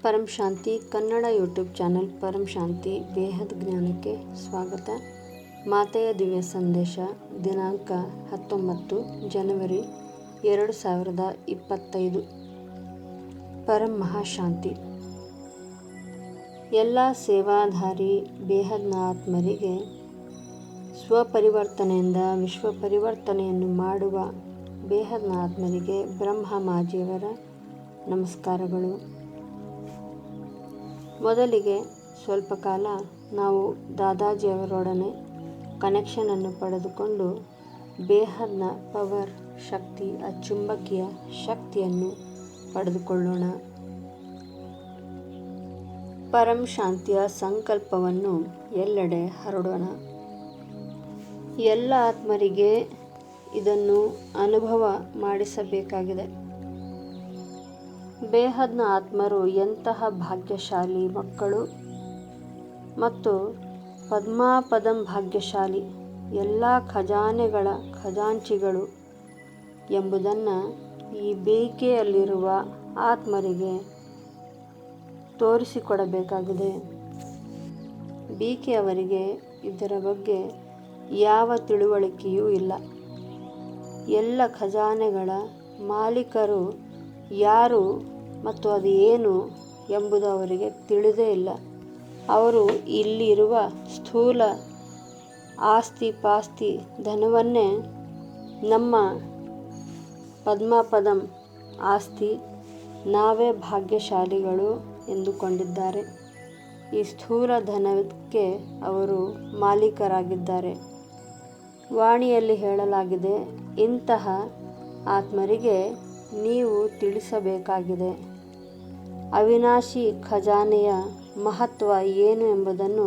ಪರಂ ಶಾಂತಿ Kannada YouTube channel ಪರಂ ಶಾಂತಿ ಬೇಹದ್ ಜ್ಞಾನಕ್ಕೆ ಸ್ವಾಗತ. ಮಾತೆಯ ದಿವ್ಯ ಸಂದೇಶ ದಿನಾಂಕ 19 ಜನವರಿ 2025. ಪರಂ ಮಹಾಶಾಂತಿ. ಎಲ್ಲ ಸೇವಾಧಾರಿ ಬೇಹದ್ನ ಆತ್ಮರಿಗೆ ಸ್ವಪರಿವರ್ತನೆಯಿಂದ ವಿಶ್ವ ಪರಿವರ್ತನೆಯನ್ನು ಮಾಡುವ ಬೇಹದ್ನ ಆತ್ಮರಿಗೆ ಬ್ರಹ್ಮ ಮಾಜಿಯವರ ನಮಸ್ಕಾರಗಳು. ಮೊದಲಿಗೆ ಸ್ವಲ್ಪ ಕಾಲ ನಾವು ದಾದಾಜಿಯವರೊಡನೆ ಕನೆಕ್ಷನನ್ನು ಪಡೆದುಕೊಂಡು ಬೇಹದ್ನ ಪವರ್ ಶಕ್ತಿ ಅಚುಂಬಕೀಯ ಶಕ್ತಿಯನ್ನು ಪಡೆದುಕೊಳ್ಳೋಣ. ಪರಂ ಶಾಂತಿಯ ಸಂಕಲ್ಪವನ್ನು ಎಲ್ಲೆಡೆ ಹರಡೋಣ. ಎಲ್ಲ ಆತ್ಮರಿಗೆ ಇದನ್ನು ಅನುಭವ ಮಾಡಿಸಬೇಕಾಗಿದೆ. ಬೇಹದ್ನ ಆತ್ಮರು ಎಂತಹ ಭಾಗ್ಯಶಾಲಿ ಮಕ್ಕಳು ಮತ್ತು ಪದ್ಮಾಪದಂ ಭಾಗ್ಯಶಾಲಿ ಎಲ್ಲ ಖಜಾನೆಗಳ ಖಜಾಂಚಿಗಳು ಎಂಬುದನ್ನು ಈ ಬೇಕೆಯಲ್ಲಿರುವ ಆತ್ಮರಿಗೆ ತೋರಿಸಿಕೊಡಬೇಕಾಗಿದೆ. ಬೇಕೆಯವರಿಗೆ ಇದರ ಬಗ್ಗೆ ಯಾವ ತಿಳುವಳಿಕೆಯೂ ಇಲ್ಲ. ಎಲ್ಲ ಖಜಾನೆಗಳ ಮಾಲೀಕರು ಯಾರು ಮತ್ತು ಅದು ಏನು ಎಂಬುದು ಅವರಿಗೆ ತಿಳಿದೇ ಇಲ್ಲ. ಅವರು ಇಲ್ಲಿರುವ ಸ್ಥೂಲ ಆಸ್ತಿ ಪಾಸ್ತಿ ಧನವನ್ನೇ ನಮ್ಮ ಪದ್ಮಾಪದಂ ಆಸ್ತಿ, ನಾವೇ ಭಾಗ್ಯಶಾಲಿಗಳು ಎಂದುಕೊಂಡಿದ್ದಾರೆ. ಈ ಸ್ಥೂಲ ಧನಕ್ಕೆ ಅವರು ಮಾಲೀಕರಾಗಿದ್ದಾರೆ. ವಾಣಿಯಲ್ಲಿ ಹೇಳಲಾಗಿದೆ, ಇಂತಹ ಆತ್ಮರಿಗೆ ನೀವು ತಿಳಿಸಬೇಕಾಗಿದೆ. ಅವಿನಾಶಿ ಖಜಾನೆಯ ಮಹತ್ವ ಏನು ಎಂಬುದನ್ನು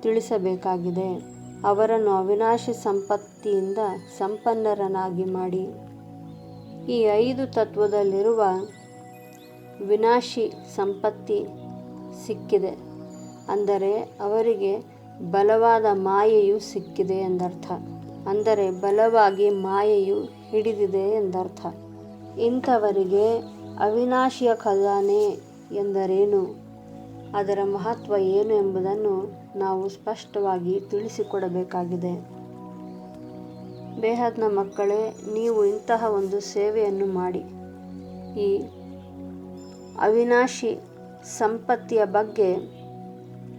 ತಿಳಿಸಬೇಕಾಗಿದೆ. ಅವರನ್ನು ಅವಿನಾಶಿ ಸಂಪತ್ತಿಯಿಂದ ಸಂಪನ್ನರನ್ನಾಗಿ ಮಾಡಿ. ಈ 5 ತತ್ವದಲ್ಲಿರುವ ವಿನಾಶಿ ಸಂಪತ್ತಿ ಸಿಕ್ಕಿದೆ ಅಂದರೆ ಅವರಿಗೆ ಬಲವಾದ ಮಾಯೆಯು ಸಿಕ್ಕಿದೆ ಎಂದರ್ಥ. ಅಂದರೆ ಬಲವಾಗಿ ಮಾಯೆಯು ಹಿಡಿದಿದೆ ಎಂದರ್ಥ. ಇಂಥವರಿಗೆ ಅವಿನಾಶಿಯ ಖಜಾನೆ ಎಂದರೇನು, ಅದರ ಮಹತ್ವ ಏನು ಎಂಬುದನ್ನು ನಾವು ಸ್ಪಷ್ಟವಾಗಿ ತಿಳಿಸಿಕೊಡಬೇಕಾಗಿದೆ. ಬೇಹದ್ನ ಮಕ್ಕಳೇ, ನೀವು ಇಂತಹ ಒಂದು ಸೇವೆಯನ್ನು ಮಾಡಿ. ಈ ಅವಿನಾಶಿ ಸಂಪತ್ತಿಯ ಬಗ್ಗೆ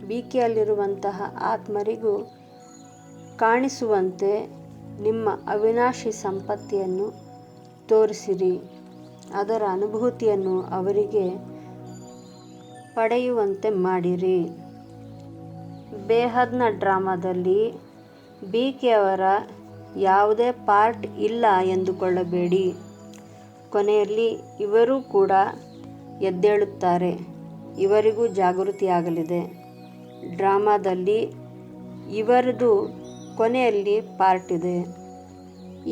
ಬೀಕೆಯಲ್ಲಿರುವಂತಹ ಆತ್ಮರಿಗೂ ಕಾಣಿಸುವಂತೆ ನಿಮ್ಮ ಅವಿನಾಶಿ ಸಂಪತ್ತಿಯನ್ನು ತೋರಿಸಿರಿ. ಅದರ ಅನುಭೂತಿಯನ್ನು ಅವರಿಗೆ ಪಡೆಯುವಂತೆ ಮಾಡಿರಿ. ಬೇಹದ್ನ ಡ್ರಾಮಾದಲ್ಲಿ ಬೀಕೆಯವರ ಯಾವುದೇ ಪಾರ್ಟ್ ಇಲ್ಲ ಎಂದುಕೊಳ್ಳಬೇಡಿ. ಕೊನೆಯಲ್ಲಿ ಇವರೂ ಕೂಡ ಎದ್ದೇಳುತ್ತಾರೆ. ಇವರಿಗೂ ಜಾಗೃತಿಯಾಗಲಿದೆ. ಡ್ರಾಮಾದಲ್ಲಿ ಇವರದು ಕೊನೆಯಲ್ಲಿ ಪಾರ್ಟ್ ಇದೆ.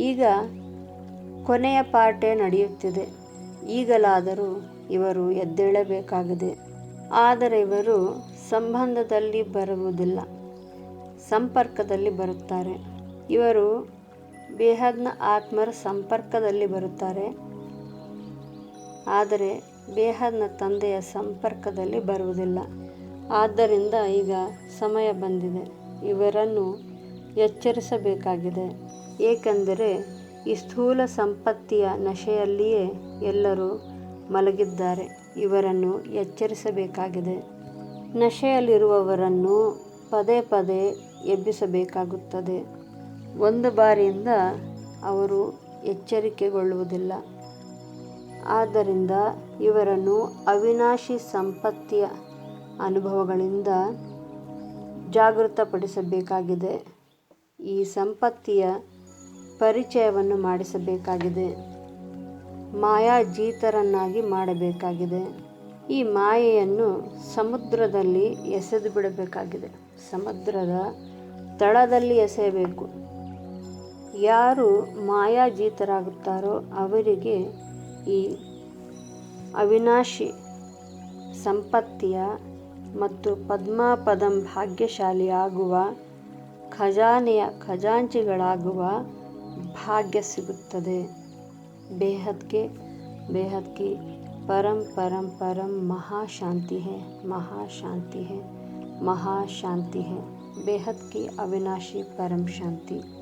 ಈಗ ಕೊನೆಯ ಪಾರ್ಟೇ ನಡೆಯುತ್ತಿದೆ. ಈಗಲಾದರೂ ಇವರು ಎದ್ದೇಳಬೇಕಾಗಿದೆ. ಆದರೆ ಇವರು ಸಂಬಂಧದಲ್ಲಿ ಬರುವುದಿಲ್ಲ, ಸಂಪರ್ಕದಲ್ಲಿ ಬರುತ್ತಾರೆ. ಇವರು ಬೇಹದ್ನ ಆತ್ಮರ ಸಂಪರ್ಕದಲ್ಲಿ ಬರುತ್ತಾರೆ, ಆದರೆ ಬೇಹದ್ನ ತಂದೆಯ ಸಂಪರ್ಕದಲ್ಲಿ ಬರುವುದಿಲ್ಲ. ಆದ್ದರಿಂದ ಈಗ ಸಮಯ ಬಂದಿದೆ. ಇವರನ್ನು ಎಚ್ಚರಿಸಬೇಕಾಗಿದೆ. ಏಕೆಂದರೆ ಈ ಸ್ಥೂಲ ಸಂಪತ್ತಿಯ ನಶೆಯಲ್ಲಿಯೇ ಎಲ್ಲರೂ ಮಲಗಿದ್ದಾರೆ. ಇವರನ್ನು ಎಚ್ಚರಿಸಬೇಕಾಗಿದೆ. ನಶೆಯಲ್ಲಿರುವವರನ್ನು ಪದೇ ಪದೇ ಎಬ್ಬಿಸಬೇಕಾಗುತ್ತದೆ. ಒಂದು ಬಾರಿಯಿಂದ ಅವರು ಎಚ್ಚರಿಕೆಗೊಳ್ಳುವುದಿಲ್ಲ. ಆದ್ದರಿಂದ ಇವರನ್ನು ಅವಿನಾಶಿ ಸಂಪತ್ತಿಯ ಅನುಭವಗಳಿಂದ ಜಾಗೃತಪಡಿಸಬೇಕಾಗಿದೆ. ಈ ಸಂಪತ್ತಿಯ ಪರಿಚಯವನ್ನು ಮಾಡಿಸಬೇಕಾಗಿದೆ. ಮಾಯಾಜೀತರನ್ನಾಗಿ ಮಾಡಬೇಕಾಗಿದೆ. ಈ ಮಾಯೆಯನ್ನು ಸಮುದ್ರದಲ್ಲಿ ಎಸೆದು ಬಿಡಬೇಕಾಗಿದೆ. ಸಮುದ್ರದ ತಳದಲ್ಲಿ ಎಸೆಯಬೇಕು. ಯಾರು ಮಾಯಾಜೀತರಾಗುತ್ತಾರೋ ಅವರಿಗೆ ಈ ಅವಿನಾಶಿ ಸಂಪತ್ತಿಯ ಮತ್ತು ಪದ್ಮಾಪದಂ ಭಾಗ್ಯಶಾಲಿ ಆಗುವ ಖಜಾನೆಯ ಖಜಾಂಚಿಗಳಾಗುವ ಭಾಗ್ಯ ಸಿಗುತ್ತದೆ. ಬೇಹದ್ ಕಿ परम परम परम महाशांति है, महाशांति है, महाशांति है। बेहद की अविनाशी परम शांति।